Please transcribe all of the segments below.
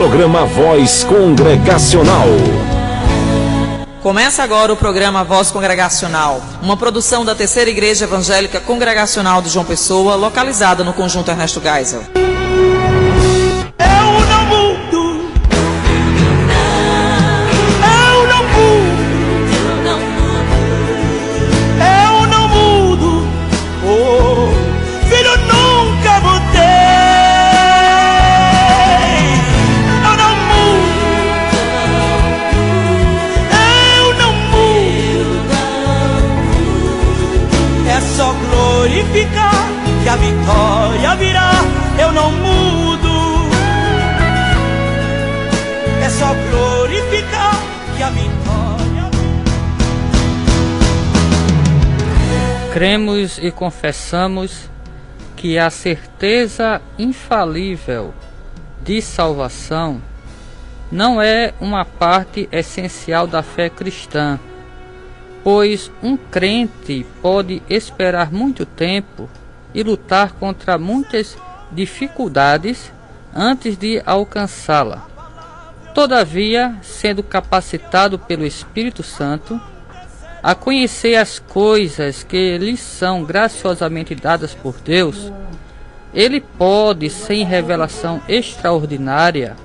Programa Voz Congregacional. Começa agora o programa Voz Congregacional, uma produção da Terceira Igreja Evangélica Congregacional de João Pessoa, localizada no Conjunto Ernesto Geisel. Que a vitória virá, eu não mudo. É só glorificar que a vitória virá. Cremos e confessamos que a certeza infalível de salvação não é uma parte essencial da fé cristã, pois um crente pode esperar muito tempo e lutar contra muitas dificuldades antes de alcançá-la. Todavia, sendo capacitado pelo Espírito Santo a conhecer as coisas que lhe são graciosamente dadas por Deus, ele pode, sem revelação extraordinária,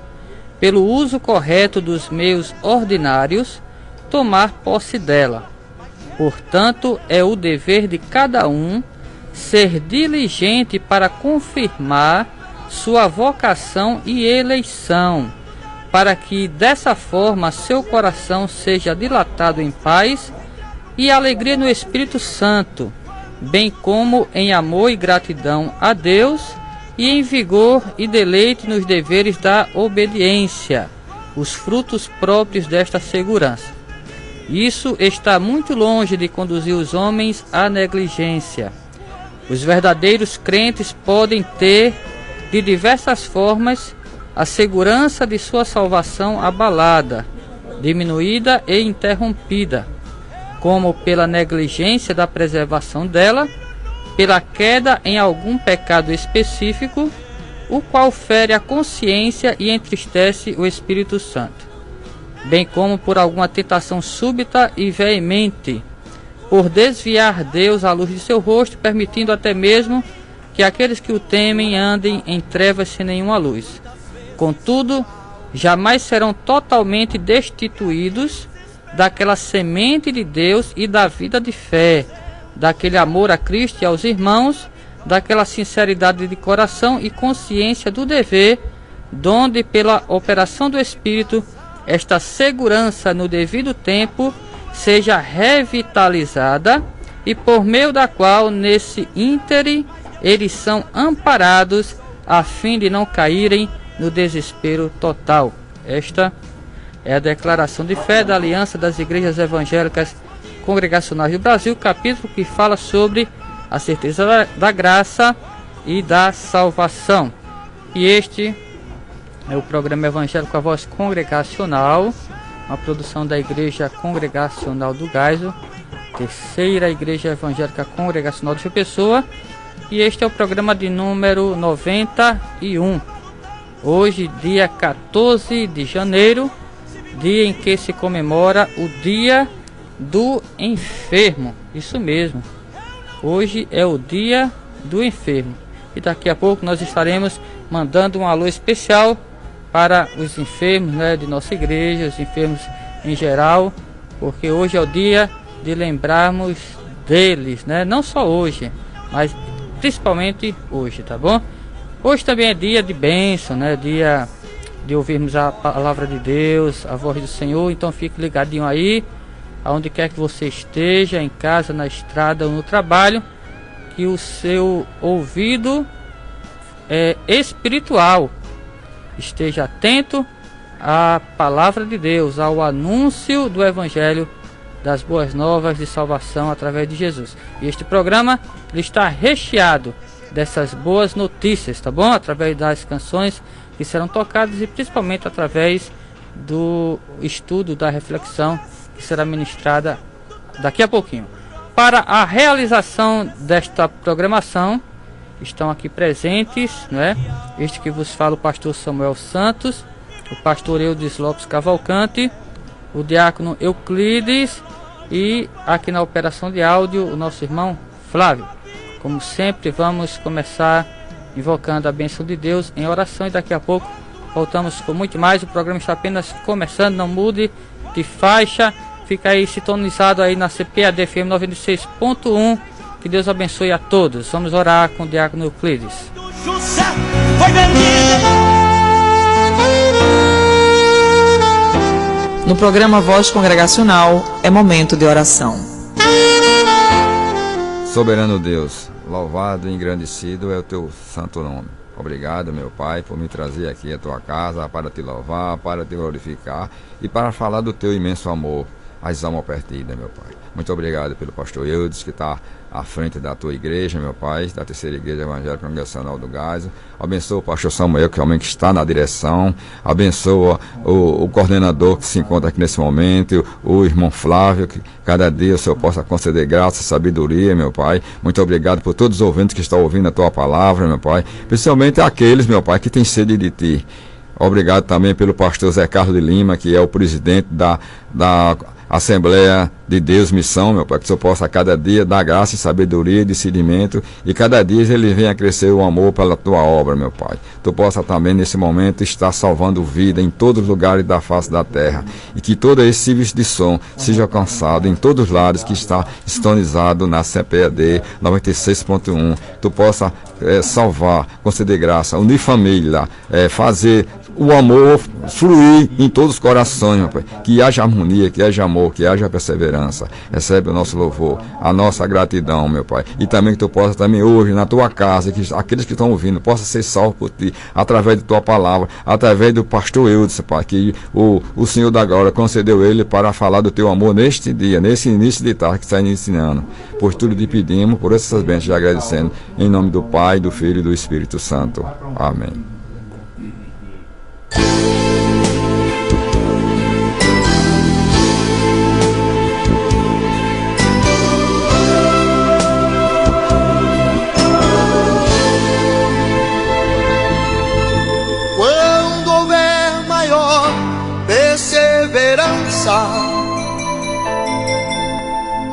pelo uso correto dos meios ordinários, tomar posse dela. Portanto, é o dever de cada um ser diligente para confirmar sua vocação e eleição, para que dessa forma seu coração seja dilatado em paz e alegria no Espírito Santo, bem como em amor e gratidão a Deus e em vigor e deleite nos deveres da obediência, os frutos próprios desta segurança. Isso está muito longe de conduzir os homens à negligência. Os verdadeiros crentes podem ter, de diversas formas, a segurança de sua salvação abalada, diminuída e interrompida, como pela negligência da preservação dela, pela queda em algum pecado específico, o qual fere a consciência e entristece o Espírito Santo, bem como por alguma tentação súbita e veemente, por desviar Deus a luz de seu rosto, permitindo até mesmo que aqueles que o temem andem em trevas sem nenhuma luz. Contudo, jamais serão totalmente destituídos daquela semente de Deus e da vida de fé, daquele amor a Cristo e aos irmãos, daquela sinceridade de coração e consciência do dever, donde pela operação do Espírito esta segurança no devido tempo seja revitalizada e por meio da qual nesse íntere eles são amparados a fim de não caírem no desespero total. Esta é a declaração de fé da Aliança das Igrejas Evangélicas Congregacionais do Brasil, capítulo que fala sobre a certeza da graça e da salvação. E este é o programa Evangélico A Voz Congregacional, uma produção da Igreja Congregacional do Geisel, Terceira Igreja Evangélica Congregacional de João Pessoa, e este é o programa de número 91. Hoje, dia 14 de janeiro, dia em que se comemora o Dia do Enfermo. Isso mesmo, hoje é o Dia do Enfermo. E daqui a pouco nós estaremos mandando um alô especial para os enfermos, né, de nossa igreja, os enfermos em geral, porque hoje é o dia de lembrarmos deles, né? Não só hoje, mas principalmente hoje, tá bom? Hoje também é dia de bênção, né? Dia de ouvirmos a palavra de Deus, a voz do Senhor. Então fique ligadinho aí, aonde quer que você esteja, em casa, na estrada ou no trabalho, que o seu ouvido espiritual esteja atento à palavra de Deus, ao anúncio do Evangelho das boas novas de salvação através de Jesus. E este programa ele está recheado dessas boas notícias, tá bom? Através das canções que serão tocadas e principalmente através do estudo, da reflexão que será ministrada daqui a pouquinho. Para a realização desta programação estão aqui presentes, né? Este que vos fala, o pastor Samuel Santos, o pastor Eudes Lopes Cavalcante, o diácono Euclides e aqui na operação de áudio o nosso irmão Flávio. Como sempre, vamos começar invocando a bênção de Deus em oração e daqui a pouco voltamos com muito mais. O programa está apenas começando, não mude de faixa, fica aí sintonizado aí na CPAD FM 96.1. Que Deus abençoe a todos. Vamos orar com o diácono Euclides. José foi vendido. No programa Voz Congregacional, é momento de oração. Soberano Deus, louvado e engrandecido é o teu santo nome. Obrigado, meu Pai, por me trazer aqui à tua casa para te louvar, para te glorificar e para falar do teu imenso amor às almas perdidas, meu Pai. Muito obrigado pelo pastor Eudes, que está à frente da tua igreja, meu Pai, da terceira igreja evangélica congregacional do Gaza. Abençoa o pastor Samuel, que realmente está na direção. Abençoa o coordenador que se encontra aqui nesse momento, o irmão Flávio, que cada dia o Senhor possa conceder graça e sabedoria, meu Pai. Muito obrigado por todos os ouvintes que estão ouvindo a tua palavra, meu Pai. Principalmente aqueles, meu Pai, que têm sede de ti. Obrigado também pelo pastor Zé Carlos de Lima, que é o presidente da Assembleia de Deus Missão, meu Pai, que o Senhor possa a cada dia dar graça e sabedoria e discernimento, e cada dia ele venha crescer o amor pela tua obra, meu Pai. Tu possa também nesse momento estar salvando vida em todos os lugares da face da terra, e que todo esse serviço de som seja alcançado em todos os lados que está sintonizado na CPAD 96.1. Tu possa salvar, conceder graça, unir família, fazer o amor fluir em todos os corações, meu Pai. Que haja harmonia, que haja amor, que haja perseverança. Recebe o nosso louvor, a nossa gratidão, meu Pai. E também que tu possa também hoje na tua casa, que aqueles que estão ouvindo possam ser salvos por ti, através de tua palavra, através do pastor Eudes, Pai, que o Senhor da glória concedeu ele para falar do teu amor neste dia, nesse início de tarde que está iniciando. Por tudo te pedimos, por essas bênçãos, já agradecendo, em nome do Pai, do Filho e do Espírito Santo. Amém. Quando houver maior perseverança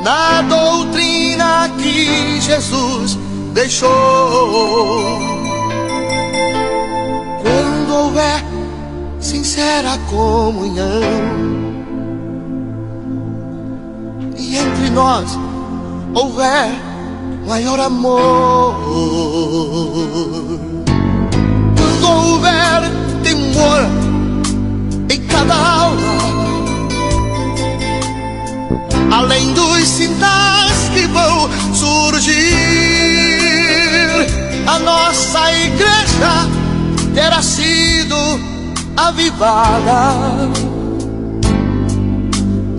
na doutrina que Jesus deixou, quando houver sincera comunhão e entre nós houver maior amor, quando houver temor em cada alma, além dos sinais que vão surgir, a nossa igreja terá sido avivada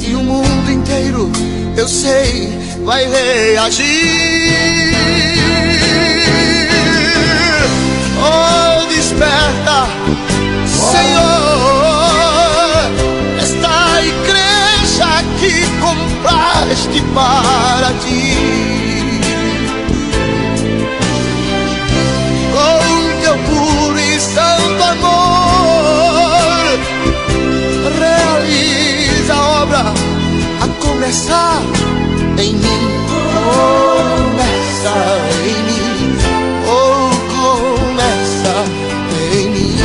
e o mundo inteiro, eu sei, vai reagir. Oh, desperta, Senhor, esta igreja que compraste para ti. Com teu puro e santo amor, realiza a obra a começar em mim. Começa em mim. Oh, começa em mim.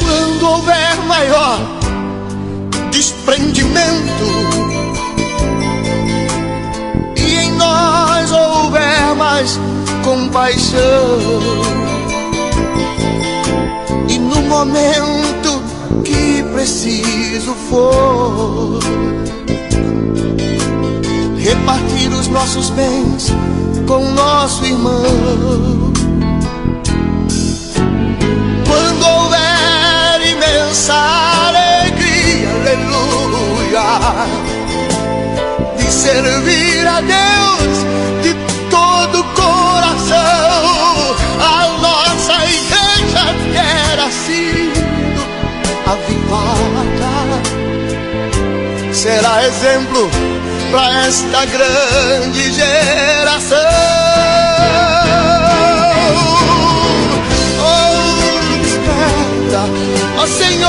Quando houver maior desprendimento e em nós houver mais compaixão, e no momento que preciso for repartir os nossos bens com nosso irmão, quando houver imensa alegria, aleluia, de servir a Deus de todo o coração, a nossa igreja terá sido avivada será exemplo para esta grande geração. Oh, desperta, ó Senhor,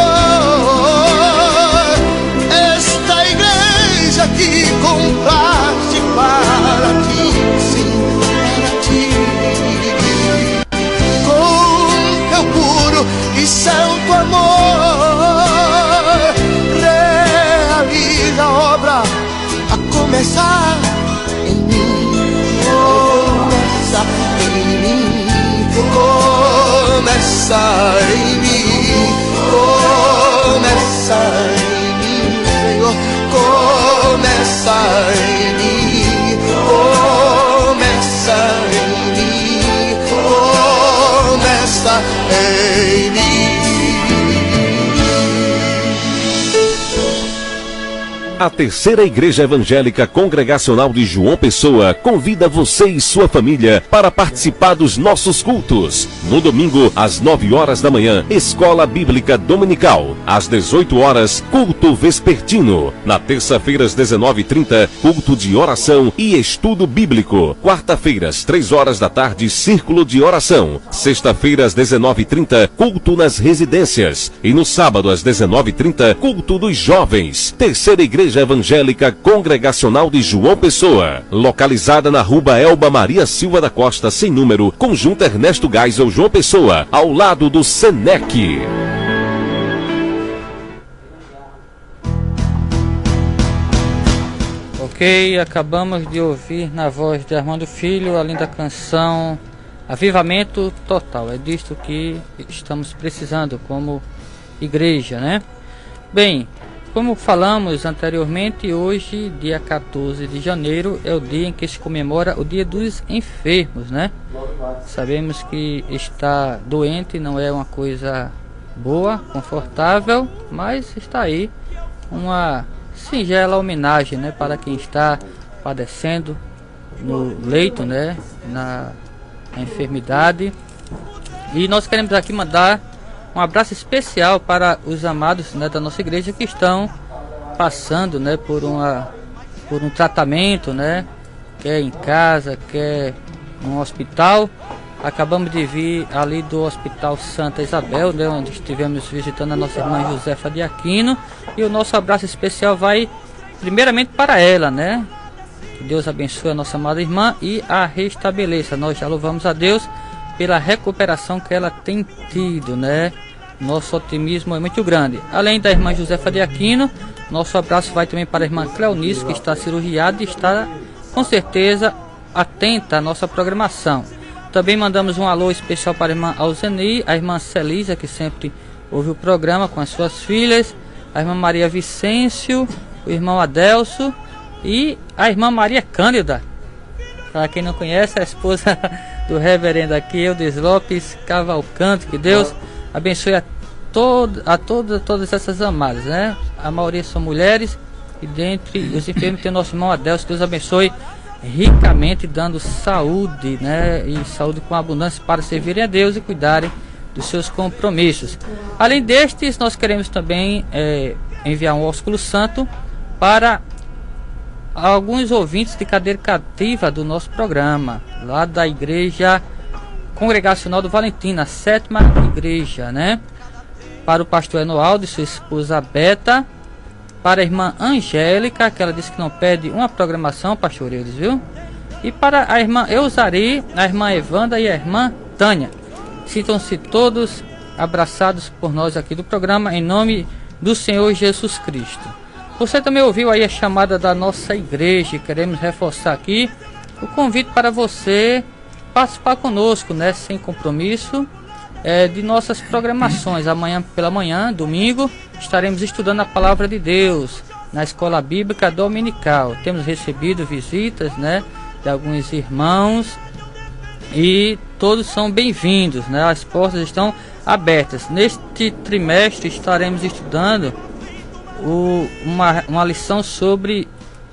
esta igreja que compraste para ti, sim, para ti. Com teu puro e santo amor, realiza a obra a começar em mim, começa em mim, começa em mim, começa em mim, Senhor, começa em mim, começa em mim, começa em mim. A Terceira Igreja Evangélica Congregacional de João Pessoa convida você e sua família para participar dos nossos cultos. No domingo, às 9 horas da manhã, Escola Bíblica Dominical. Às 18 horas, culto vespertino. Na terça-feira, às 19h30, culto de oração e estudo bíblico. Quarta-feira, às 3 horas da tarde, círculo de oração. Sexta-feira, às 19h30, culto nas residências. E no sábado, às 19h30, culto dos jovens. Terceira Igreja Evangélica Congregacional de João Pessoa, localizada na Rua Elba Maria Silva da Costa, sem número, Conjunto Ernesto Geisel, João Pessoa, ao lado do Senec. Ok, acabamos de ouvir na voz de Armando Filho a linda canção Avivamento Total. É disto que estamos precisando como igreja, né? Bem, como falamos anteriormente, hoje, dia 14 de janeiro, é o dia em que se comemora o Dia dos Enfermos, né? Sabemos que estar doente não é uma coisa boa, confortável, mas está aí uma singela homenagem, né, para quem está padecendo no leito, né, na enfermidade. E nós queremos aqui mandar um abraço especial para os amados, né, da nossa igreja que estão passando, né, por um tratamento, né, quer em casa, quer no hospital. Acabamos de vir ali do Hospital Santa Isabel, né, onde estivemos visitando a nossa irmã Josefa de Aquino, e o nosso abraço especial vai primeiramente para ela, né? Que Deus abençoe a nossa amada irmã e a restabeleça. Nós já louvamos a Deus pela recuperação que ela tem tido, né? Nosso otimismo é muito grande. Além da irmã Josefa de Aquino, nosso abraço vai também para a irmã Cleonice, que está cirurgiada e está com certeza atenta à nossa programação. Também mandamos um alô especial para a irmã Alzeni, a irmã Celisa, que sempre ouve o programa com as suas filhas, a irmã Maria Vicêncio, o irmão Adelso e a irmã Maria Cândida. Para quem não conhece, a esposa do reverendo aqui, Eudes Lopes Cavalcante. Que Deus abençoe a todas essas amadas, né? A maioria são mulheres e dentre os enfermos tem o nosso irmão Adelso. Deus abençoe ricamente, dando saúde, né? E saúde com abundância para servirem a Deus e cuidarem dos seus compromissos. Além destes, nós queremos também enviar um ósculo santo para alguns ouvintes de cadeira cativa do nosso programa, lá da Igreja Congregacional do Valentim, a 7ª igreja, né? Para o pastor Enoaldo e sua esposa Beta, para a irmã Angélica, que ela disse que não perde uma programação, pastor Eudes, viu? E para a irmã Eusari, a irmã Evanda e a irmã Tânia. Sintam-se todos abraçados por nós aqui do programa, em nome do Senhor Jesus Cristo. Você também ouviu aí a chamada da nossa igreja, e queremos reforçar aqui o convite para você participar conosco, né, sem compromisso, de nossas programações. Amanhã pela manhã, domingo, estaremos estudando a Palavra de Deus na Escola Bíblica Dominical. Temos recebido visitas, né, de alguns irmãos e todos são bem-vindos, né? As portas estão abertas. Neste trimestre estaremos estudando uma lição sobre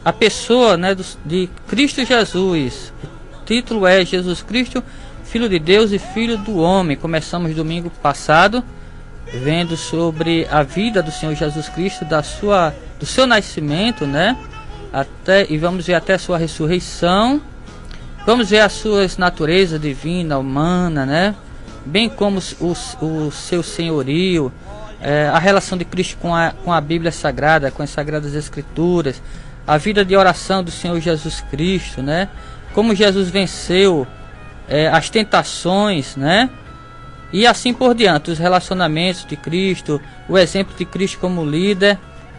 a pessoa, né, de Cristo Jesus. O título é Jesus Cristo, Filho de Deus e Filho do Homem. Começamos domingo passado vendo sobre a vida do Senhor Jesus Cristo, do seu nascimento, né? E vamos ver até a sua ressurreição. Vamos ver as suas naturezas divina, humana, né? Bem como o seu senhorio, a relação de Cristo com a Bíblia Sagrada, com as Sagradas Escrituras, a vida de oração do Senhor Jesus Cristo, né? Como Jesus venceu as tentações, né? E assim por diante, os relacionamentos de Cristo, o exemplo de Cristo como líder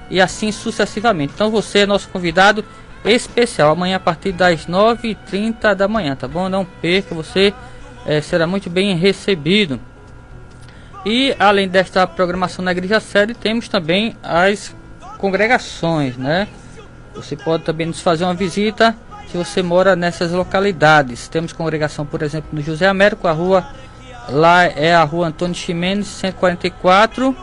e assim sucessivamente. Então você é nosso convidado especial amanhã a partir das 9h30 da manhã, tá bom? Não perca, você será muito bem recebido. E além desta programação na igreja sede, temos também as congregações, né? Você pode também nos fazer uma visita se você mora nessas localidades. Temos congregação, por exemplo, no José Américo, lá é a rua Antônio Ximenes, 144,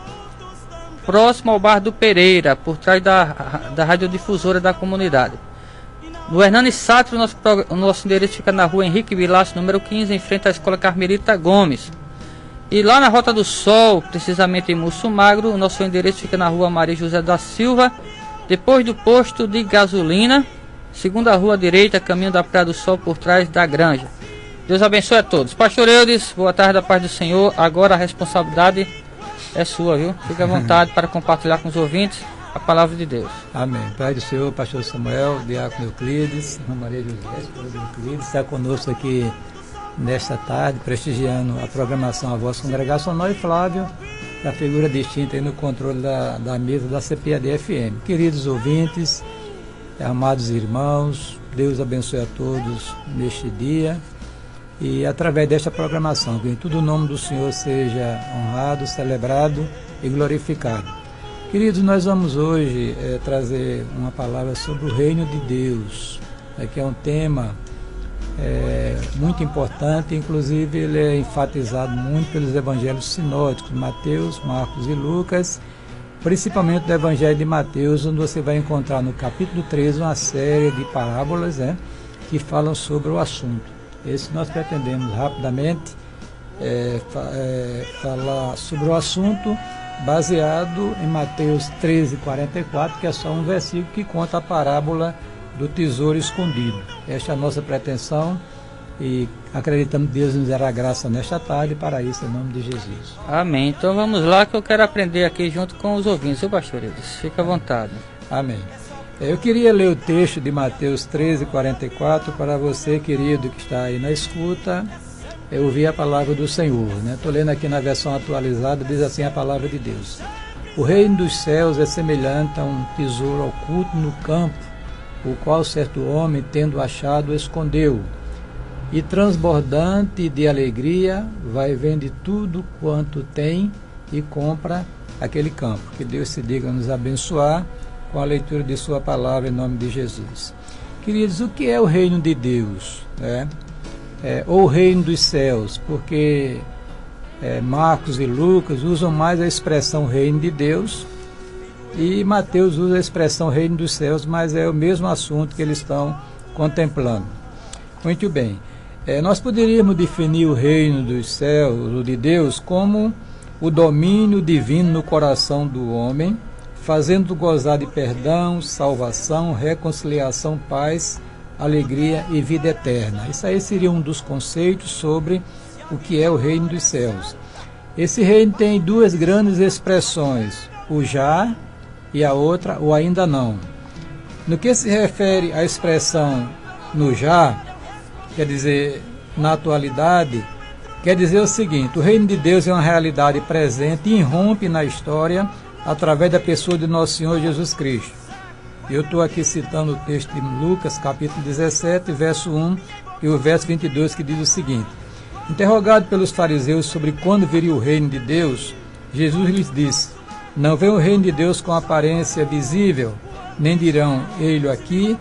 próximo ao Bar do Pereira, por trás da radiodifusora da comunidade. No Hernani Sátiro, o nosso endereço fica na rua Henrique Vilaço, número 15, em frente à Escola Carmelita Gomes. E lá na Rota do Sol, precisamente em Musso Magro, o nosso endereço fica na rua Maria José da Silva, depois do posto de gasolina, segunda rua direita, caminho da Praia do Sol, por trás da granja. Deus abençoe a todos. Pastor Eudes, boa tarde, da paz do Senhor. Agora a responsabilidade é sua, viu? Fique à vontade para compartilhar com os ouvintes a palavra de Deus. Amém. Pai do Senhor, pastor Samuel, diácono Euclides, irmã Maria José, esposa de Euclides, está conosco aqui nesta tarde, prestigiando a programação A Voz Congregacional, e Flávio, da figura distinta aí no controle da mesa da CPAD-FM. Queridos ouvintes, amados irmãos, Deus abençoe a todos neste dia e através desta programação, que em todo o nome do Senhor seja honrado, celebrado e glorificado. Queridos, nós vamos hoje trazer uma palavra sobre o reino de Deus, que é um tema muito importante, inclusive ele é enfatizado muito pelos evangelhos sinóticos, Mateus, Marcos e Lucas, principalmente do evangelho de Mateus, onde você vai encontrar no capítulo 13 uma série de parábolas que falam sobre o assunto. Esse nós pretendemos rapidamente falar sobre o assunto, baseado em Mateus 13:44, que é só um versículo que conta a parábola do tesouro escondido. Esta é a nossa pretensão e acreditamos que Deus nos dará graça nesta tarde para isso, em nome de Jesus. Amém. Então vamos lá, que eu quero aprender aqui junto com os ouvintes, viu, pastor Eudes? Fica à vontade. Amém. Eu queria ler o texto de Mateus 13:44 para você, querido, que está aí na escuta, ouvir a palavra do Senhor. Estou lendo aqui na versão atualizada, diz assim a palavra de Deus: o reino dos céus é semelhante a um tesouro oculto no campo, o qual certo homem, tendo achado, escondeu, e transbordante de alegria, vai vender tudo quanto tem e compra aquele campo. Que Deus se diga nos abençoar com a leitura de sua palavra em nome de Jesus. Queridos, o que é o reino de Deus? Ou o reino dos céus, porque Marcos e Lucas usam mais a expressão reino de Deus e Mateus usa a expressão reino dos céus, mas é o mesmo assunto que eles estão contemplando. Muito bem, nós poderíamos definir o reino dos céus, ou de Deus, como o domínio divino no coração do homem, fazendo gozar de perdão, salvação, reconciliação, paz, alegria e vida eterna. Isso aí seria um dos conceitos sobre o que é o reino dos céus. Esse reino tem duas grandes expressões, o já e a outra, o ainda não. No que se refere à expressão no já, quer dizer, na atualidade, quer dizer o seguinte: o reino de Deus é uma realidade presente e irrompe na história através da pessoa de nosso Senhor Jesus Cristo. Eu estou aqui citando o texto de Lucas, capítulo 17, verso 1 e o verso 22, que diz o seguinte: interrogado pelos fariseus sobre quando viria o reino de Deus, Jesus lhes disse: não vem o reino de Deus com aparência visível, nem dirão, ele aqui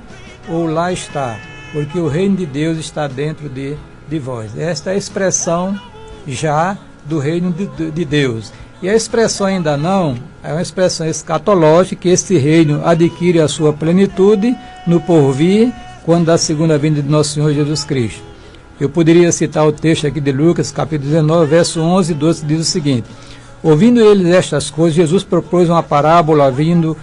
ou lá está, porque o reino de Deus está dentro de vós. Esta é a expressão já do reino de Deus. E a expressão ainda não é uma expressão escatológica, que esse reino adquire a sua plenitude no porvir, quando da segunda vinda de nosso Senhor Jesus Cristo. Eu poderia citar o texto aqui de Lucas, capítulo 19, verso 11 e 12, que diz o seguinte: Ouvindo eles estas coisas, Jesus propôs uma parábola vindo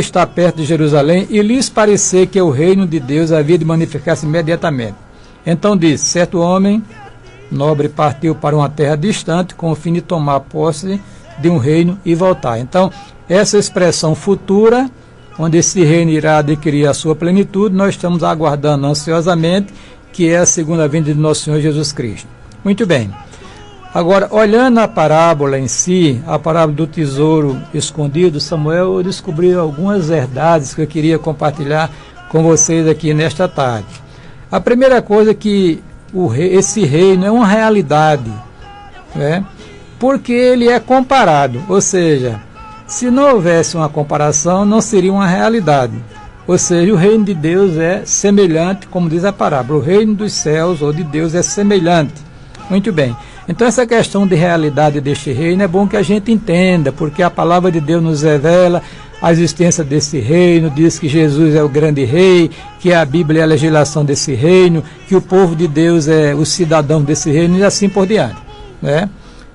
estar perto de Jerusalém, e lhes parecer que o reino de Deus havia de manifestar-se imediatamente. Então disse: certo homem nobre partiu para uma terra distante com o fim de tomar posse de um reino e voltar. Então, essa expressão futura, onde esse reino irá adquirir a sua plenitude, nós estamos aguardando ansiosamente, que é a segunda vinda de nosso Senhor Jesus Cristo. Muito bem. Agora, olhando a parábola em si, a parábola do tesouro escondido, Samuel descobriu algumas verdades que eu queria compartilhar com vocês aqui nesta tarde. A primeira coisa é que esse reino é uma realidade, né? Porque ele é comparado, ou seja, se não houvesse uma comparação, não seria uma realidade. Ou seja, o reino de Deus é semelhante, como diz a parábola, o reino dos céus ou de Deus é semelhante. Muito bem. Então essa questão de realidade deste reino é bom que a gente entenda, porque a palavra de Deus nos revela a existência desse reino, diz que Jesus é o grande rei, que a Bíblia é a legislação desse reino, que o povo de Deus é o cidadão desse reino e assim por diante, né?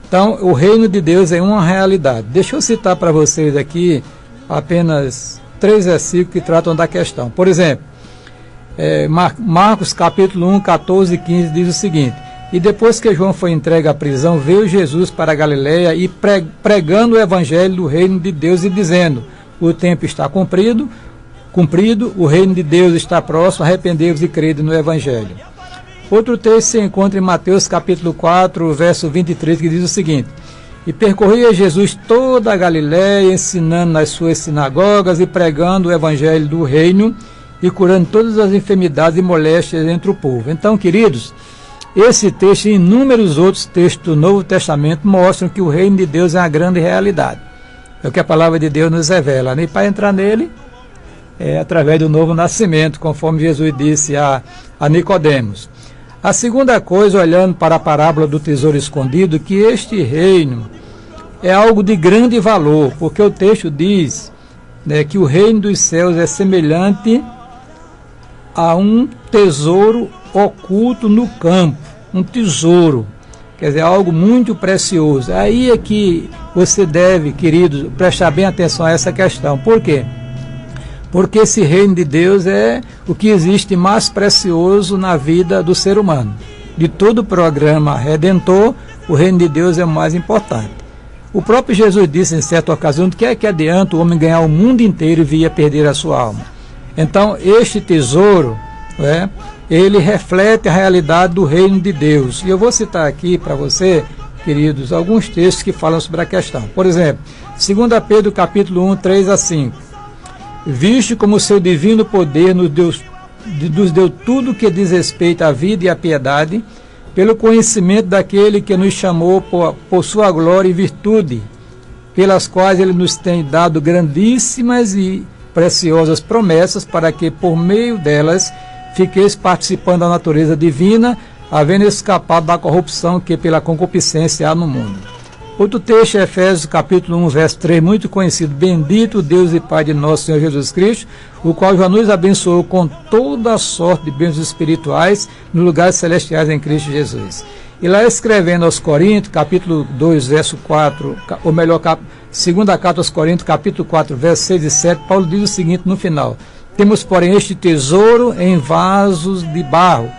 Então, o reino de Deus é uma realidade. Deixa eu citar para vocês aqui apenas 3 versículos que tratam da questão. Por exemplo, Marcos capítulo 1, 14 e 15 diz o seguinte: e depois que João foi entregue à prisão, veio Jesus para a Galileia e pregando o evangelho do reino de Deus e dizendo: o tempo está cumprido, o reino de Deus está próximo, arrependei-vos e crede no evangelho. Outro texto se encontra em Mateus capítulo 4, verso 23, que diz o seguinte: e percorria Jesus toda a Galileia, ensinando nas suas sinagogas e pregando o evangelho do reino e curando todas as enfermidades e moléstias entre o povo. Então, queridos, esse texto e inúmeros outros textos do Novo Testamento mostram que o reino de Deus é uma grande realidade. É o que a palavra de Deus nos revela, né? E para entrar nele é através do novo nascimento, conforme Jesus disse a Nicodemos. A segunda coisa, olhando para a parábola do tesouro escondido, que este reino é algo de grande valor, porque o texto diz, né, que o reino dos céus é semelhante a um tesouro oculto no campo, um tesouro, quer dizer, algo muito precioso. Aí é que você deve, queridos, prestar bem atenção a essa questão. Por quê? Porque esse reino de Deus é o que existe mais precioso na vida do ser humano. De todo o programa redentor, o reino de Deus é o mais importante. O próprio Jesus disse em certa ocasião que é que adianta o homem ganhar o mundo inteiro e vir a perder a sua alma. Então, este tesouro, ele reflete a realidade do reino de Deus. E eu vou citar aqui para você, queridos, alguns textos que falam sobre a questão. Por exemplo, 2 Pedro capítulo 1, 3 a 5. Visto como o seu divino poder nos deu tudo que diz respeito à vida e à piedade, pelo conhecimento daquele que nos chamou por sua glória e virtude, pelas quais ele nos tem dado grandíssimas e preciosas promessas, para que por meio delas fiqueis participando da natureza divina, havendo escapado da corrupção que pela concupiscência há no mundo. Outro texto é Efésios capítulo 1, verso 3, muito conhecido: bendito Deus e Pai de nosso Senhor Jesus Cristo, o qual já nos abençoou com toda a sorte de bênçãos espirituais nos lugares celestiais em Cristo Jesus. E lá escrevendo aos Coríntios, capítulo 2, verso 4, ou melhor, segunda carta aos Coríntios, capítulo 4, verso 6 e 7, Paulo diz o seguinte no final: temos, porém, este tesouro em vasos de barro,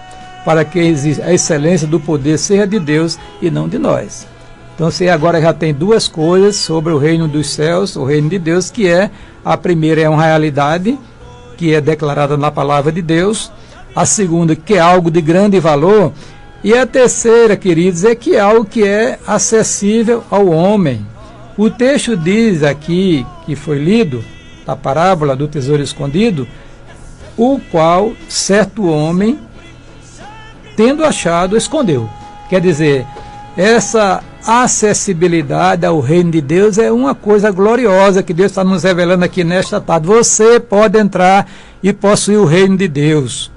para que a excelência do poder seja de Deus e não de nós. Então você agora já tem 2 coisas sobre o reino dos céus, o reino de Deus, que é: a primeira é uma realidade, que é declarada na palavra de Deus; a segunda, que é algo de grande valor; e a terceira, queridos, é que é algo que é acessível ao homem. O texto diz aqui, que foi lido, da parábola do tesouro escondido, o qual certo homem, tendo achado, escondeu. Quer dizer, essa acessibilidade ao reino de Deus é uma coisa gloriosa que Deus está nos revelando aqui nesta tarde. Você pode entrar e possuir o reino de Deus.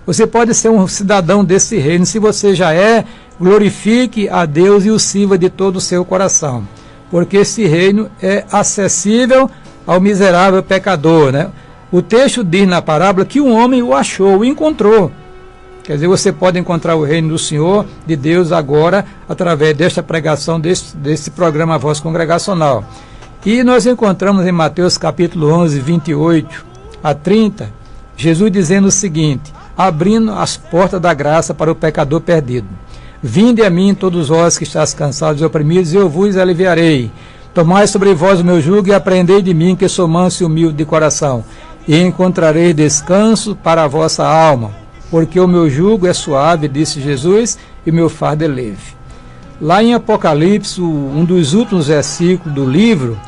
Você pode ser um cidadão desse reino. Se você já é, glorifique a Deus e o sirva de todo o seu coração, porque esse reino é acessível ao miserável pecador, né? O texto diz na parábola que um homem o achou, o encontrou. Quer dizer, você pode encontrar o reino do Senhor, de Deus, agora, através desta pregação, desse programa Voz Congregacional. E nós encontramos em Mateus capítulo 11, 28 a 30, Jesus dizendo o seguinte: abrindo as portas da graça para o pecador perdido. Vinde a mim, todos vós que estáis cansados e oprimidos, e eu vos aliviarei. Tomai sobre vós o meu jugo e aprendei de mim, que sou manso e humilde de coração, e encontrareis descanso para a vossa alma, porque o meu jugo é suave, disse Jesus, e o meu fardo é leve. Lá em Apocalipse, um dos últimos versículos do livro,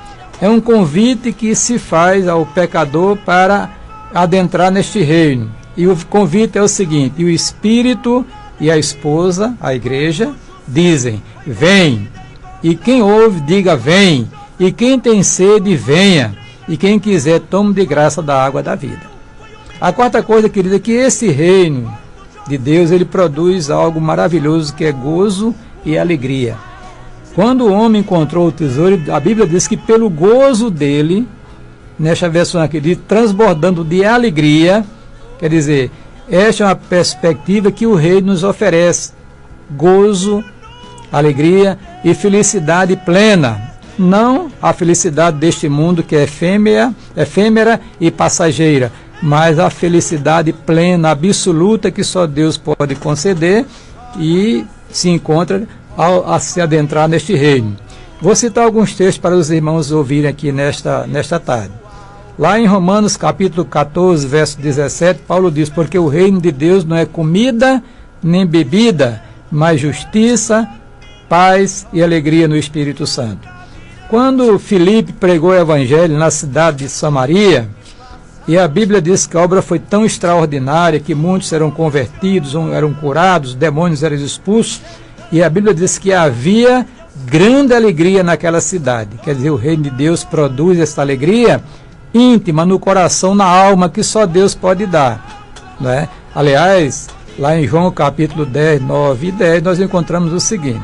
é um convite que se faz ao pecador para adentrar neste reino. E o convite é o seguinte: e o Espírito e a esposa, a igreja, dizem: vem. E quem ouve, diga: vem. E quem tem sede, venha. E quem quiser, tome de graça da água da vida. A quarta coisa, querida, é que esse reino de Deus, ele produz algo maravilhoso, que é gozo e alegria. Quando o homem encontrou o tesouro, a Bíblia diz que pelo gozo dele, nesta versão aqui, diz, transbordando de alegria, quer dizer, esta é uma perspectiva que o rei nos oferece: gozo, alegria e felicidade plena. Não a felicidade deste mundo, que é efêmera e passageira, mas a felicidade plena, absoluta, que só Deus pode conceder e se encontra ao se adentrar neste reino. Vou citar alguns textos para os irmãos ouvirem aqui nesta tarde. Lá em Romanos capítulo 14, verso 17, Paulo diz: porque o reino de Deus não é comida nem bebida, mas justiça, paz e alegria no Espírito Santo. Quando Filipe pregou o evangelho na cidade de Samaria, e a Bíblia diz que a obra foi tão extraordinária que muitos eram convertidos, eram curados, demônios eram expulsos, e a Bíblia diz que havia grande alegria naquela cidade. Quer dizer, o reino de Deus produz essa alegria íntima no coração, na alma, que só Deus pode dar, né? Aliás, lá em João capítulo 10, 9 e 10, nós encontramos o seguinte: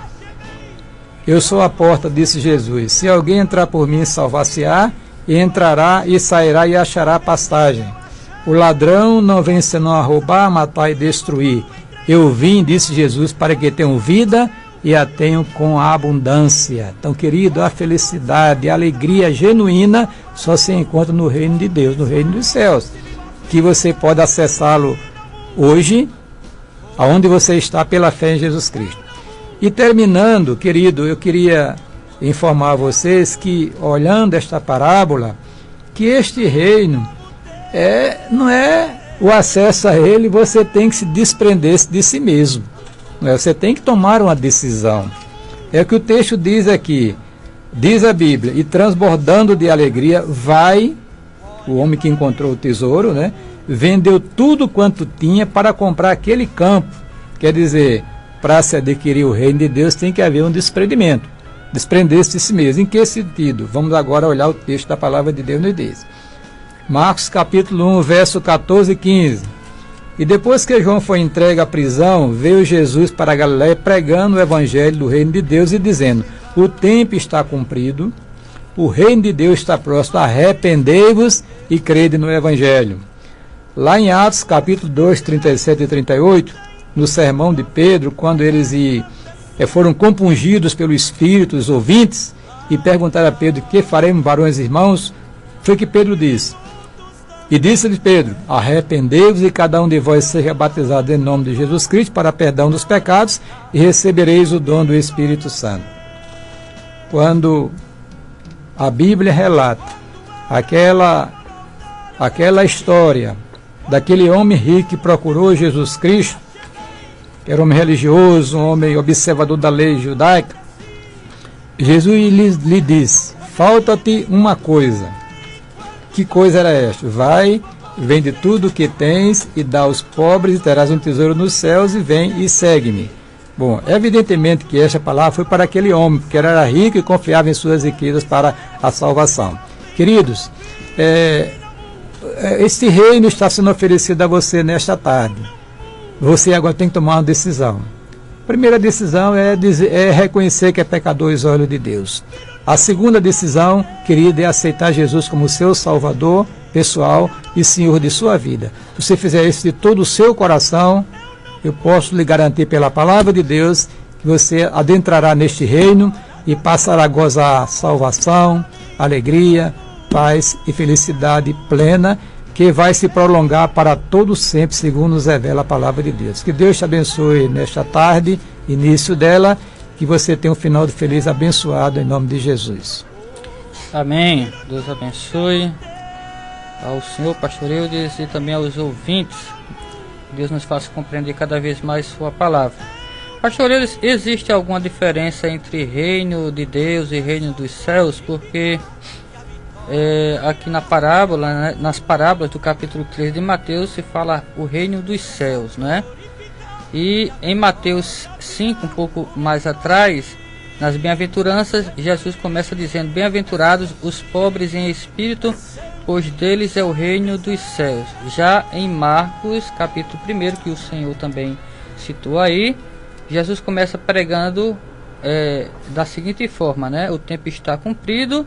eu sou a porta, disse Jesus, se alguém entrar por mim, salvar-se-á, e entrará e sairá e achará pastagem. O ladrão não vem senão a roubar, matar e destruir. Eu vim, disse Jesus, para que tenham vida e a tenham com abundância. Então, querido, a felicidade, a alegria genuína só se encontra no reino de Deus, no reino dos céus, que você pode acessá-lo hoje, aonde você está, pela fé em Jesus Cristo. E terminando, querido, eu queria informar a vocês que, olhando esta parábola, que este reino não é o acesso a ele, você tem que se desprender de si mesmo. Você tem que tomar uma decisão. É o que o texto diz aqui. Diz a Bíblia: e transbordando de alegria, vai, o homem que encontrou o tesouro, né, vendeu tudo quanto tinha para comprar aquele campo. Quer dizer, para se adquirir o reino de Deus tem que haver um desprendimento. Desprender-se de si mesmo. Em que sentido? Vamos agora olhar o texto da palavra de Deus nos diz. Marcos capítulo 1, verso 14 e 15. E depois que João foi entregue à prisão, veio Jesus para a Galiléia pregando o evangelho do reino de Deus e dizendo: o tempo está cumprido, o reino de Deus está próximo, arrependei-vos e crede no evangelho. Lá em Atos capítulo 2, 37 e 38, no sermão de Pedro, quando eles foram compungidos pelo Espírito, os ouvintes, e perguntaram a Pedro: que faremos, varões e irmãos? Foi que Pedro disse. E disse-lhe Pedro: arrependei-vos e cada um de vós seja batizado em nome de Jesus Cristo para perdão dos pecados e recebereis o dom do Espírito Santo. Quando a Bíblia relata aquela história daquele homem rico que procurou Jesus Cristo, que era um homem religioso, um homem observador da lei judaica, Jesus lhe disse: falta-te uma coisa. Que coisa era esta? Vai, vende tudo o que tens e dá aos pobres e terás um tesouro nos céus, e vem e segue-me. Bom, evidentemente que esta palavra foi para aquele homem, porque era rico e confiava em suas riquezas para a salvação. Queridos, este reino está sendo oferecido a você nesta tarde. Você agora tem que tomar uma decisão. A primeira decisão é reconhecer que é pecador aos olhos de Deus. A segunda decisão, querida, é aceitar Jesus como seu Salvador pessoal e Senhor de sua vida. Se você fizer isso de todo o seu coração, eu posso lhe garantir pela palavra de Deus que você adentrará neste reino e passará a gozar salvação, alegria, paz e felicidade plena, que vai se prolongar para todo sempre, segundo nos revela a palavra de Deus. Que Deus te abençoe nesta tarde, início dela, que você tenha um final de feliz abençoado em nome de Jesus. Amém. Deus abençoe ao senhor pastor Eudes e também aos ouvintes. Deus nos faça compreender cada vez mais sua palavra. Pastor Eudes, existe alguma diferença entre reino de Deus e reino dos céus? Porque aqui na parábola, né, nas parábolas do capítulo 3 de Mateus, se fala o reino dos céus, né? E em Mateus 5, um pouco mais atrás, nas bem-aventuranças, Jesus começa dizendo: bem-aventurados os pobres em espírito, pois deles é o reino dos céus. Já em Marcos, capítulo 1, que o Senhor também citou aí, Jesus começa pregando da seguinte forma, né? O tempo está cumprido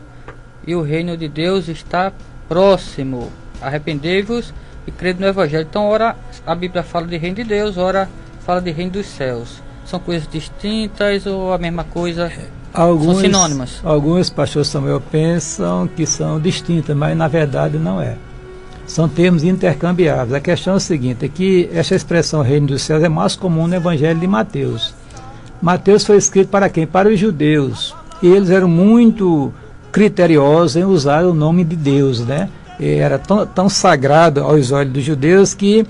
e o reino de Deus está próximo. Arrependei-vos e crede no Evangelho. Então, ora a Bíblia fala de reino de Deus, ora fala de reino dos céus. São coisas distintas ou a mesma coisa? São sinônimas? Alguns, pastor Samuel, pensam que são distintas, mas na verdade não é. São termos intercambiáveis. A questão é o seguinte, é que essa expressão reino dos céus é mais comum no Evangelho de Mateus. Mateus foi escrito para quem? Para os judeus. E eles eram muito criteriosos em usar o nome de Deus, né? E era tão sagrado aos olhos dos judeus que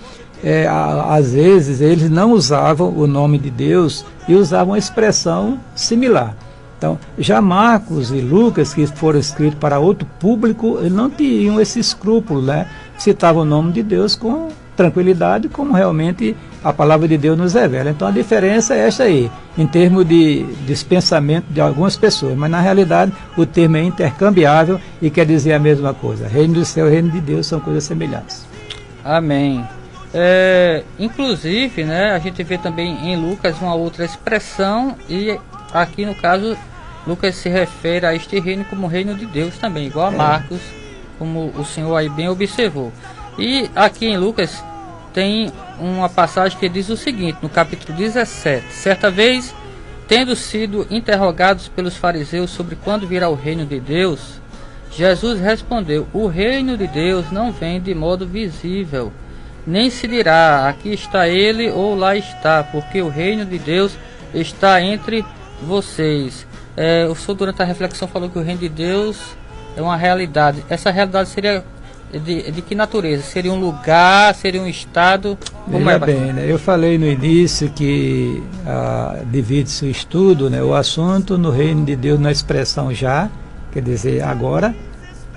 às vezes eles não usavam o nome de Deus e usavam uma expressão similar. Então, já Marcos e Lucas, que foram escritos para outro público, eles não tinham esse escrúpulo, né? Citavam o nome de Deus com tranquilidade, como realmente a palavra de Deus nos revela. Então a diferença é esta aí, em termos de pensamento de algumas pessoas, mas na realidade o termo é intercambiável e quer dizer a mesma coisa. Reino do céu e reino de Deus são coisas semelhantes. Amém. Inclusive, né, a gente vê também em Lucas uma outra expressão, e aqui no caso Lucas se refere a este reino como reino de Deus também, igual a Marcos, como o senhor aí bem observou. E aqui em Lucas tem uma passagem que diz o seguinte, no capítulo 17: certa vez, tendo sido interrogados pelos fariseus sobre quando virá o reino de Deus, Jesus respondeu: o reino de Deus não vem de modo visível, nem se dirá, aqui está ele ou lá está, porque o reino de Deus está entre vocês. O senhor, durante a reflexão, falou que o reino de Deus é uma realidade. Essa realidade seria de que natureza? Seria um lugar, seria um estado? Como Veja bem, né? Eu falei no início que divide-se o estudo, né, o assunto no reino de Deus na expressão já, quer dizer agora,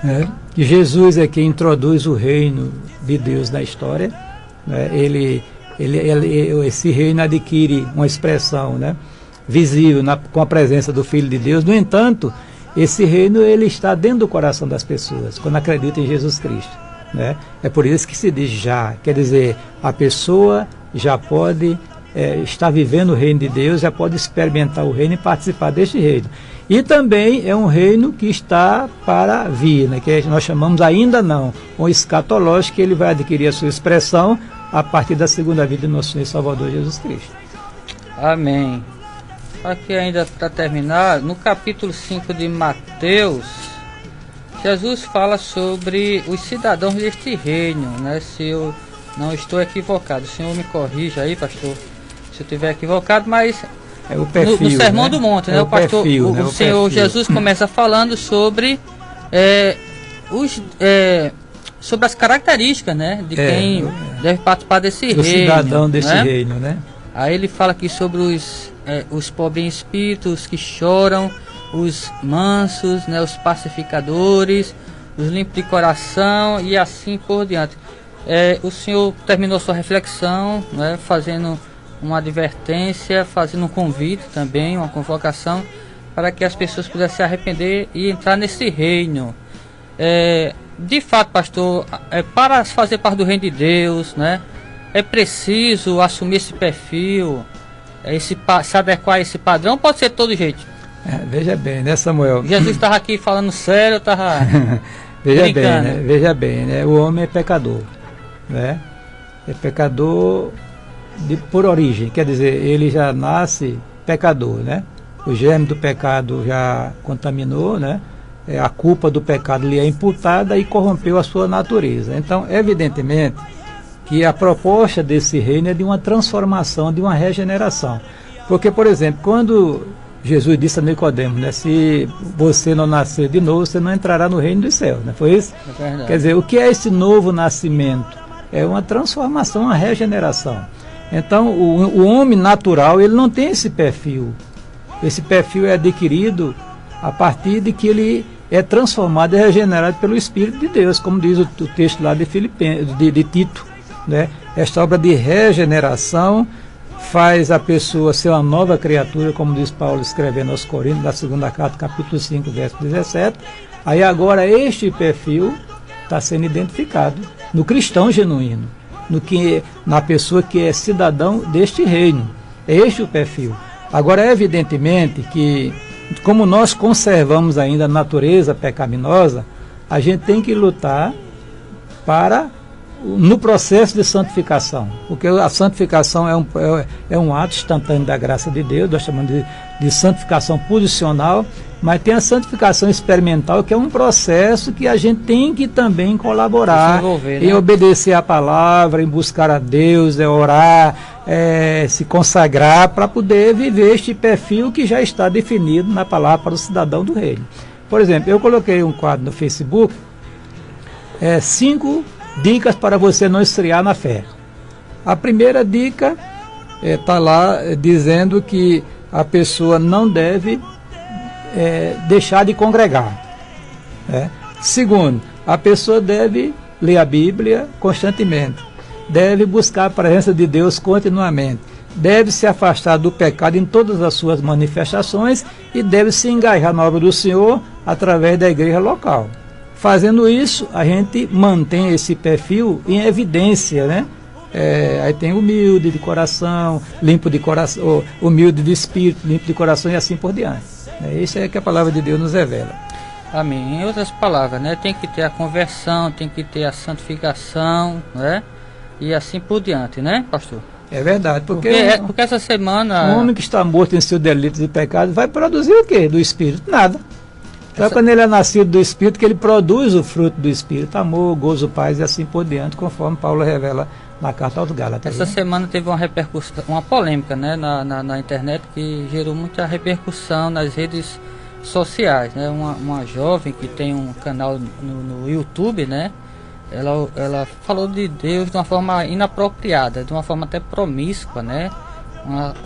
né, que Jesus é quem introduz o reino de Deus na história, né, esse reino adquire uma expressão, né, visível com a presença do Filho de Deus. No entanto, esse reino ele está dentro do coração das pessoas, quando acreditam em Jesus Cristo, né? É por isso que se diz já, quer dizer, a pessoa já pode estar vivendo o reino de Deus, já pode experimentar o reino e participar deste reino. E também é um reino que está para vir, né? Que nós chamamos ainda não, um escatológico, que ele vai adquirir a sua expressão a partir da segunda vida do nosso Senhor e Salvador Jesus Cristo. Amém. Aqui ainda para terminar, no capítulo 5 de Mateus, Jesus fala sobre os cidadãos deste reino, né? Se eu não estou equivocado, o senhor me corrija aí, pastor, se eu estiver equivocado, mas o perfil, no Sermão, né, do Monte, né? O pastor, perfil, né? o Senhor perfil. Jesus começa falando sobre sobre as características, né, de quem deve participar desse reino, cidadão desse né? reino, né? Aí ele fala aqui sobre os pobres em espírito, os que choram, os mansos, né, os pacificadores, os limpos de coração e assim por diante. O senhor terminou sua reflexão, né, fazendo uma advertência, fazendo um convite também, uma convocação, para que as pessoas pudessem se arrepender e entrar nesse reino. De fato, pastor, para fazer parte do reino de Deus, né, é preciso assumir esse perfil, se adequar a esse padrão, pode ser de todo jeito. Veja bem, né, Samuel? Jesus estava aqui falando sério, estava Veja bem, né? O homem é pecador, né? É pecador por origem, quer dizer, ele já nasce pecador, né? O germe do pecado já contaminou, né? A culpa do pecado lhe é imputada e corrompeu a sua natureza. Então, evidentemente, que a proposta desse reino é de uma transformação, de uma regeneração. Porque, por exemplo, quando Jesus disse a Nicodemo, né, se você não nascer de novo, você não entrará no reino dos céus, né? Foi isso? É, quer dizer, o que é esse novo nascimento? É uma transformação, uma regeneração. Então, o homem natural, ele não tem esse perfil. Esse perfil é adquirido a partir de que ele é transformado e regenerado pelo Espírito de Deus, como diz o texto lá de Tito, né? Esta obra de regeneração faz a pessoa ser uma nova criatura, como diz Paulo escrevendo aos Coríntios, na segunda carta, capítulo 5, verso 17. Aí agora este perfil está sendo identificado no cristão genuíno, na pessoa que é cidadão deste reino. É este o perfil. Agora, evidentemente que, como nós conservamos ainda a natureza pecaminosa, a gente tem que lutar no processo de santificação, porque a santificação é um ato instantâneo da graça de Deus, nós chamamos de santificação posicional, mas tem a santificação experimental, que é um processo que a gente tem que também colaborar, né? Em obedecer a palavra, em buscar a Deus, orar, se consagrar para poder viver este perfil que já está definido na palavra para o cidadão do reino. Por exemplo, eu coloquei um quadro no Facebook, 5 dicas para você não esfriar na fé. A primeira dica está lá dizendo que a pessoa não deve deixar de congregar. Segundo, a pessoa deve ler a Bíblia constantemente, deve buscar a presença de Deus continuamente, deve se afastar do pecado em todas as suas manifestações e deve se engajar na obra do Senhor através da igreja local. Fazendo isso, a gente mantém esse perfil em evidência, né? Aí tem humilde de coração, limpo de coração, humilde de espírito, limpo de coração e assim por diante. Isso é que a palavra de Deus nos revela. Amém. Em outras palavras, né? Tem que ter a conversão, tem que ter a santificação, né? E assim por diante, né, pastor? É verdade, porque essa semana... Um homem que está morto em seus delitos e pecados vai produzir o quê do Espírito? Nada. Então, quando ele é nascido do Espírito, que ele produz o fruto do Espírito, amor, gozo, paz e assim por diante, conforme Paulo revela na carta aos Gálatas. Essa semana teve uma repercussão, uma polêmica, né, na internet, que gerou muita repercussão nas redes sociais, né? Uma jovem que tem um canal no YouTube, né? Ela falou de Deus de uma forma inapropriada, de uma forma até promíscua, né?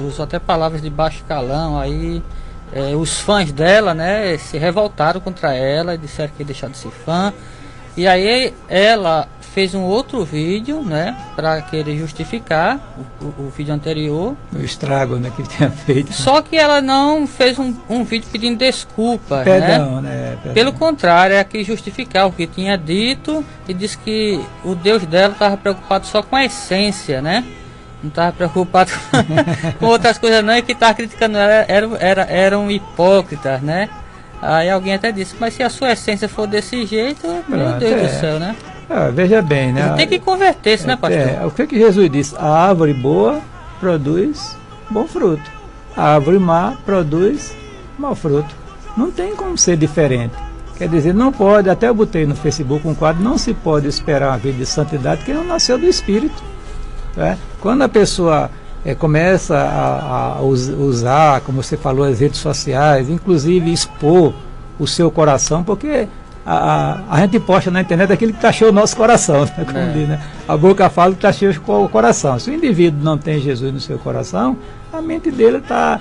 Usou até palavras de baixo calão. Aí os fãs dela, né, se revoltaram contra ela, disseram que ia deixar de ser fã. E aí ela fez um outro vídeo, né, para querer justificar o vídeo anterior. O estrago, né, que tinha feito. Só que ela não fez um vídeo pedindo desculpas, perdão, né? Pelo contrário, ela quis justificar o que tinha dito e disse que o Deus dela estava preocupado só com a essência, né? Não estava preocupado com outras coisas não, e que estava criticando ela eram hipócritas, né? Aí alguém até disse, mas se a sua essência for desse jeito, meu Deus do céu, né? Veja bem, né? Tem que converter-se, né, pastor? O que Jesus disse? A árvore boa produz bom fruto. A árvore má produz mau fruto. Não tem como ser diferente. Quer dizer, não pode, até eu botei no Facebook um quadro, não se pode esperar uma vida de santidade que não nasceu do Espírito. Quando a pessoa começa a usar, como você falou, as redes sociais, inclusive expor o seu coração, porque a gente posta na internet aquilo que está cheio o nosso coração, né? Como diz, né? A boca fala que está cheio o coração. Se o indivíduo não tem Jesus no seu coração, a mente dele está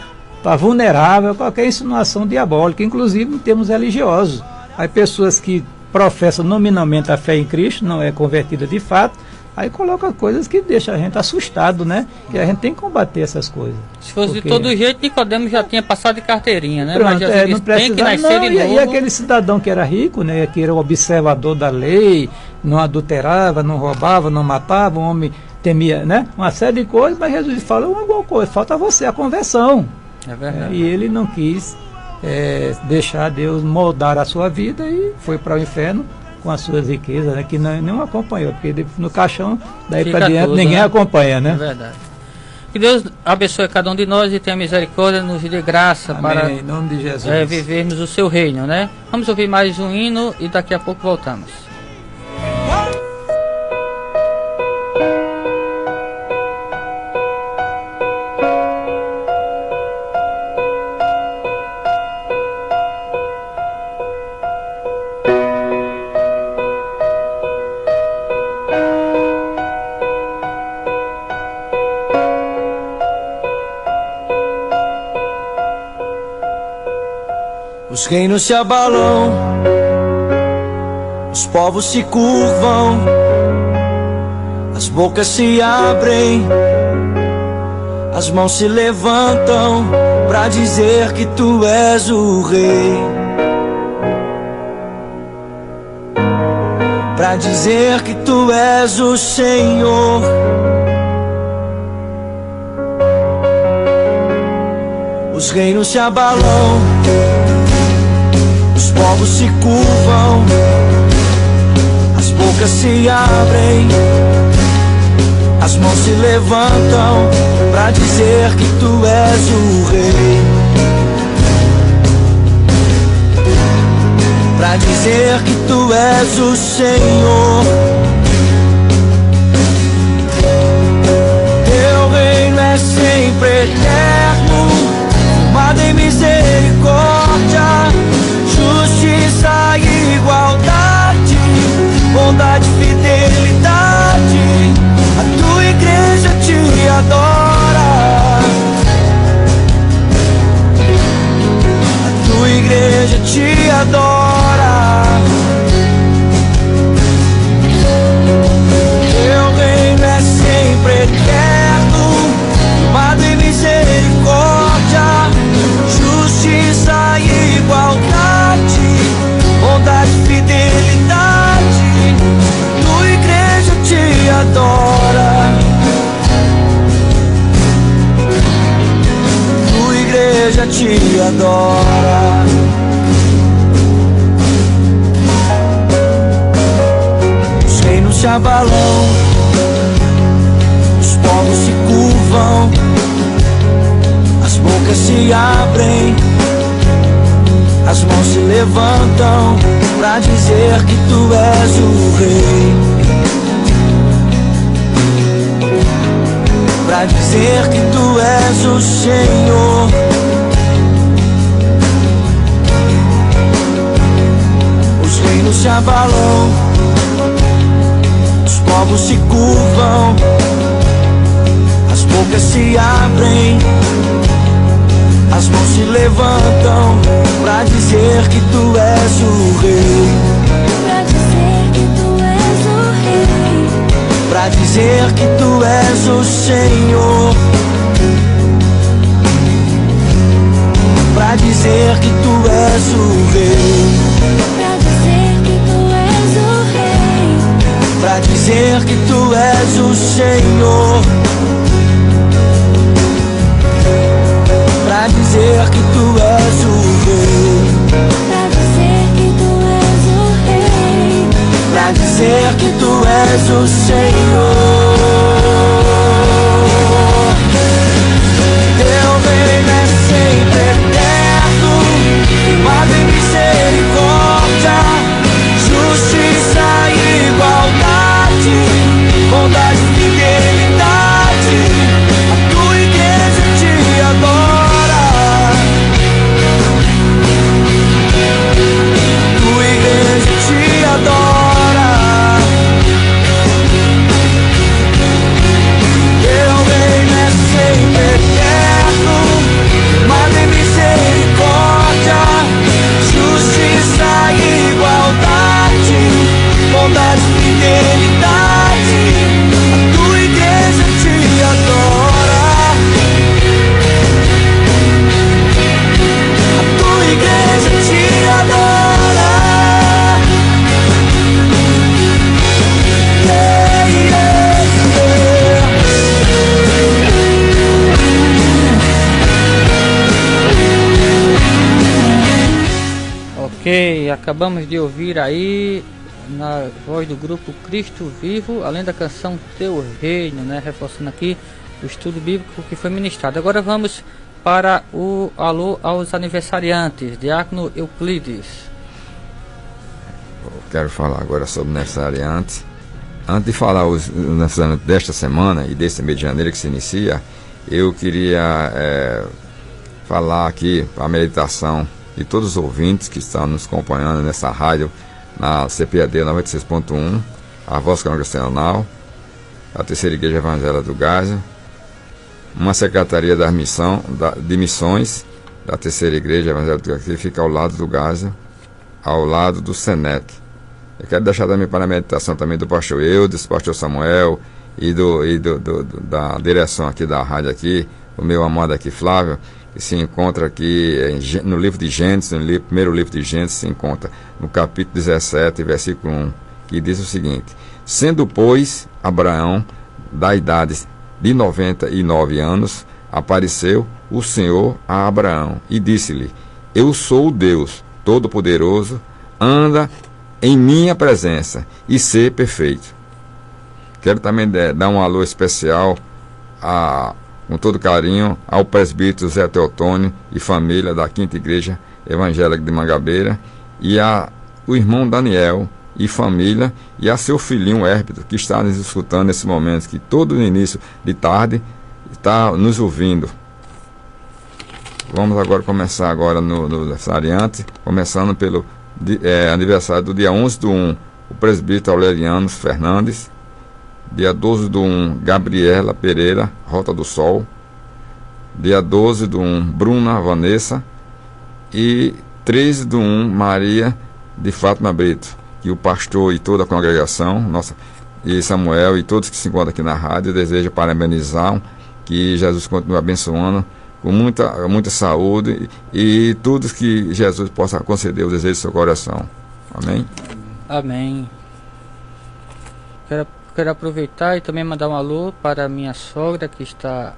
vulnerável a qualquer insinuação diabólica, inclusive em termos religiosos. Há pessoas que professam nominalmente a fé em Cristo, não é convertida de fato, aí coloca coisas que deixam a gente assustado, né? E a gente tem que combater essas coisas. Se fosse de todo jeito, Nicodemo já tinha passado de carteirinha, né? Pronto, mas Jesus não precisa, tem que nascer de novo. E aquele cidadão que era rico, né? Que era o observador da lei, não adulterava, não roubava, não matava, um homem temia, né? Uma série de coisas, mas Jesus fala uma igual coisa, falta você, a conversão. É verdade. E ele não quis deixar Deus moldar a sua vida e foi para o inferno com as suas riquezas, né, que não acompanhou, porque no caixão, daí para diante, ninguém acompanha, né? É verdade. Que Deus abençoe cada um de nós e tenha misericórdia, nos dê graça. Amém, para em nome de Jesus. Vivermos o seu reino, né? Vamos ouvir mais um hino e daqui a pouco voltamos. Os reinos se abalam, os povos se curvam, as bocas se abrem, as mãos se levantam pra dizer que tu és o rei, pra dizer que tu és o Senhor. Os reinos se abalam, os povos se curvam, as bocas se abrem, as mãos se levantam pra dizer que tu és o rei, pra dizer que tu és o Senhor. Teu reino é sempre eterno, firmado em misericórdia, justiça e igualdade, bondade e fidelidade. A tua igreja te adora, a tua igreja te adora. Teu reino é sempre eterno, firmado em misericórdia, justiça e igualdade, bondade e fidelidade. Tua igreja te adora, tua igreja te adora. Os reinos se abalam, os povos se curvam, as bocas se abrem, as mãos se levantam pra dizer que tu és o rei, pra dizer que tu és o Senhor. Os reinos se abalam, os povos se curvam, as bocas se abrem, as mãos se levantam pra dizer que tu és o rei, pra dizer que tu és o rei, pra dizer que tu és o Senhor, pra dizer que tu és o rei, pra dizer que tu és o rei, pra dizer que tu és o Senhor, pra dizer que tu és o rei, pra dizer que tu és o rei, pra dizer que tu és o Senhor. Teu reino é sempre eterno, firmado em misericórdia, justiça e igualdade, bondade e fidelidade. A tua igreja te adora, tua igreja te adora. Teu reino é sempre eterno, firmado em misericórdia, justiça e igualdade, bondade e fidelidade. A tua igreja te adora, a tua igreja te adora. Yeah, yeah, yeah. Ok, acabamos de ouvir aí na voz do grupo Cristo Vivo, além da canção Teu Reino, né? Reforçando aqui o estudo bíblico que foi ministrado. Agora vamos para o alô aos aniversariantes. Diácono Euclides. Eu quero falar agora sobre aniversariantes. Antes de falar os aniversariantes desta semana e desse mês de janeiro que se inicia, eu queria falar aqui para a meditação de todos os ouvintes que estão nos acompanhando nessa rádio, na CPAD 96.1, a voz congregacional, a Terceira Igreja Evangélica do Gásia, uma secretaria de missões da Terceira Igreja Evangélica do Gásia, que fica ao lado do Gásia, ao lado do SENEC. Eu quero deixar também para a meditação também do pastor Eudes, pastor Samuel e da direção aqui da rádio aqui, o meu amado aqui Flávio, que se encontra aqui no livro de Gênesis, primeiro livro de Gênesis, se encontra no capítulo 17, versículo 1, que diz o seguinte: sendo, pois, Abraão da idade de 99 anos, apareceu o Senhor a Abraão e disse-lhe: eu sou o Deus Todo-Poderoso, anda em minha presença e ser perfeito. Quero também dar um alô especial com todo carinho ao presbítero Zé Teotônio e família da Quinta Igreja Evangélica de Mangabeira, e o irmão Daniel e família, e a seu filhinho Hérbido, que está nos escutando nesse momento, que todo no início de tarde está nos ouvindo. Vamos agora começar agora no aniversariante, começando pelo aniversário do dia 11/1, o presbítero Aureliano Fernandes. Dia 12/1, Gabriela Pereira, Rota do Sol. Dia 12/1, Bruna Vanessa. E 13/1, Maria de Fátima Brito. Que o pastor e toda a congregação, e Samuel e todos que se encontram aqui na rádio, desejam parabenizar, que Jesus continue abençoando com muita saúde e tudo que Jesus possa conceder o desejo do seu coração. Amém? Amém. Quero aproveitar e também mandar um alô para minha sogra que está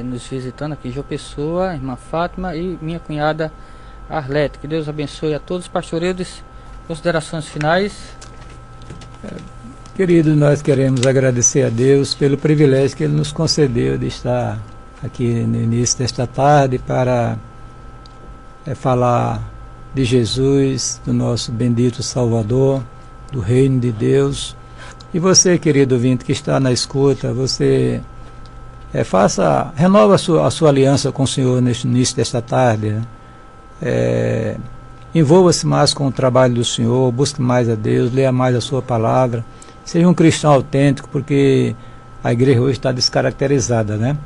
nos visitando aqui em João Pessoa, irmã Fátima, e minha cunhada Arlete. Que Deus abençoe a todos. Pastor Eudes, considerações finais. Querido, nós queremos agradecer a Deus pelo privilégio que Ele nos concedeu de estar aqui no início desta tarde para falar de Jesus, do nosso bendito Salvador, do reino de Deus. E você, querido ouvinte que está na escuta, você renova a sua aliança com o Senhor neste início desta tarde, né? Envolva-se mais com o trabalho do Senhor, busque mais a Deus, leia mais a sua palavra, seja um cristão autêntico, porque a igreja hoje está descaracterizada, né?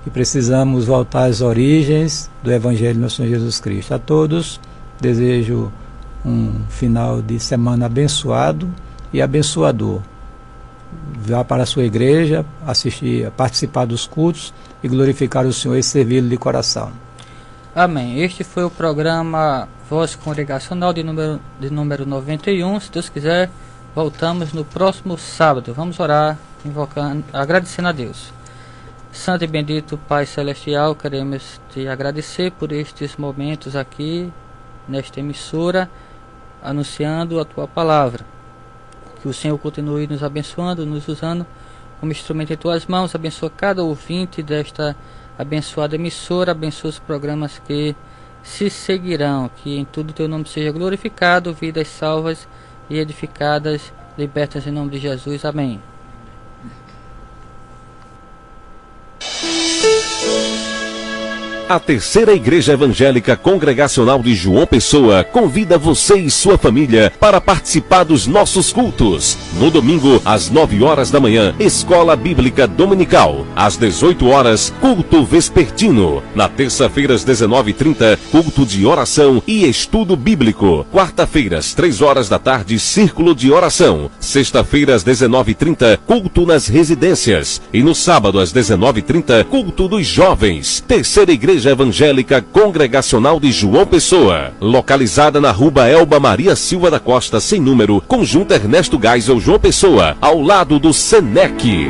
E precisamos voltar às origens do Evangelho do nosso Senhor Jesus Cristo. A todos desejo um final de semana abençoado e abençoador. Vá para a sua igreja, participar dos cultos e glorificar o Senhor e servi-lo de coração. Amém. Este foi o programa Voz Congregacional de número 91. Se Deus quiser, voltamos no próximo sábado. Vamos orar, agradecendo a Deus. Santo e bendito Pai Celestial, queremos te agradecer por estes momentos aqui, nesta emissora, anunciando a tua palavra. Que o Senhor continue nos abençoando, nos usando como instrumento em tuas mãos. Abençoa cada ouvinte desta abençoada emissora, abençoa os programas que se seguirão, que em tudo teu nome seja glorificado, vidas salvas e edificadas, libertas em nome de Jesus. Amém. A Terceira Igreja Evangélica Congregacional de João Pessoa convida você e sua família para participar dos nossos cultos. No domingo, às 9 horas da manhã, Escola Bíblica Dominical. Às 18 horas, culto vespertino. Na terça-feira, às 19h30, culto de oração e estudo bíblico. Quarta-feira, às 3 horas da tarde, círculo de oração. Sexta-feira, às 19h30, culto nas residências. E no sábado, às 19h30, culto dos jovens. Terceira Igreja Evangélica Congregacional de João Pessoa, localizada na Rua Elba Maria Silva da Costa, sem número, Conjunto Ernesto Geisel, João Pessoa, ao lado do SENEC.